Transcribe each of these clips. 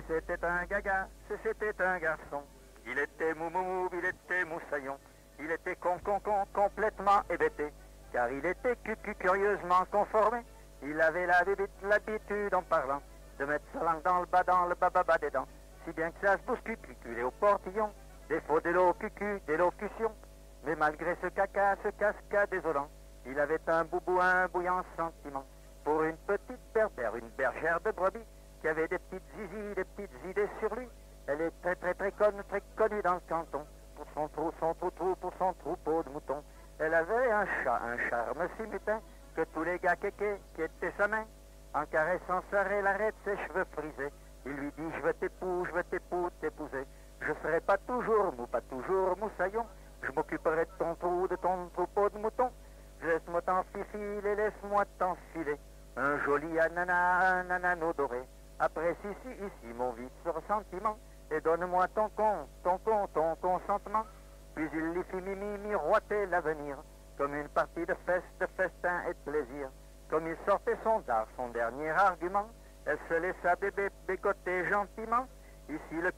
C'était un gaga, c'était un garçon. Il était mou, il était moussaillon. Il était con, complètement hébété, car il était curieusement conformé. Il avait l'habitude en parlant de mettre sa langue dans le bas des dents, si bien que ça se bousculait au portillon, des faux d'élocution. Mais malgré ce caca, ce casca désolant, il avait un bouillant sentiment pour une petite berbère, une bergère de brebis, qui avait des petites idées sur lui. Elle est très connue dans le canton, pour son troupeau de moutons. Elle avait un charme si mutin, que tous les gars kékés qui étaient sa main, en caressant l'arrêt de ses cheveux frisés, il lui dit: je veux t'épouser. Je serai pas toujours moussaillon. Je m'occuperai de ton troupeau de moutons. Laisse-moi t'enfiler, laisse-moi t'enfiler. Un joli ananano doré. Apprécie ici mon vif ressentiment. Et donne-moi ton consentement. Puis il lui fit miroiter l'avenir, comme une partie de festin et de plaisir. Comme il sortait son dernier argument, elle se laissa bécoter gentiment. Ici le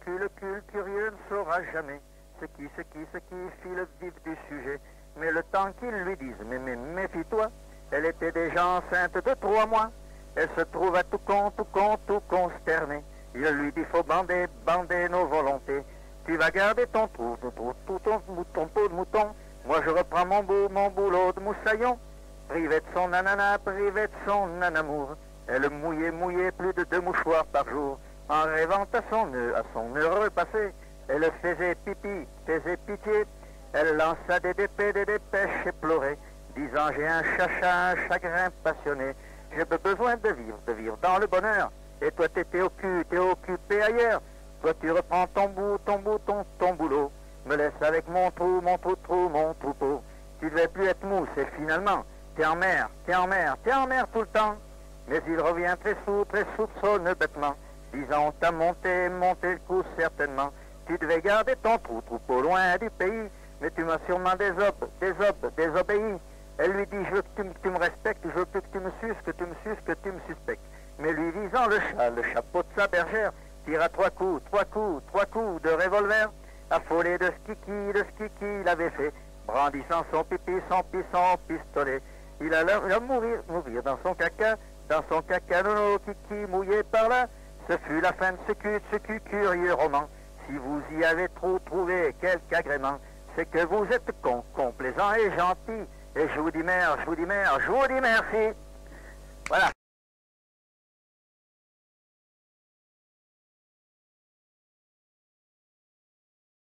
curieux ne saura jamais ce qui fit le vif du sujet. Mais le temps qu'il lui dise, mais méfie-toi, elle était déjà enceinte de 3 mois. Elle se trouva tout consternée. Il lui dit: faut bander nos volontés. Tu vas garder ton pot de mouton. Moi je reprends mon boulot de moussaillon. Privé de son ananas, privé de son anamour. Elle mouillait plus de 2 mouchoirs par jour. En rêvant à son heureux passé, elle faisait pitié. Elle lança des dépêches et pleurait, disant: j'ai un chagrin passionné. J'ai besoin de vivre dans le bonheur. Et toi t'es occupé ailleurs. Toi tu reprends ton boulot. Me laisse avec mon troupeau. Tu devais plus être mou, c'est finalement. T'es en mer tout le temps. Mais il revient très soupçonneux bêtement, disant: on t'a monté le coup certainement. Tu devais garder ton troupeau loin du pays, mais tu m'as sûrement désobéi. Elle lui dit: je veux que tu me respectes, je veux plus que tu me suces, que tu me suspectes. Mais lui visant le chapeau de sa bergère, tira 3 coups de revolver, affolé de ce qu'il avait fait, brandissant son pistolet. Il allait mourir dans son caca nono qui mouillait par là. Ce fut la fin de ce curieux roman. Si vous y avez trouvé quelque agrément, c'est que vous êtes complaisant et gentil. Et je vous dis merci. Voilà.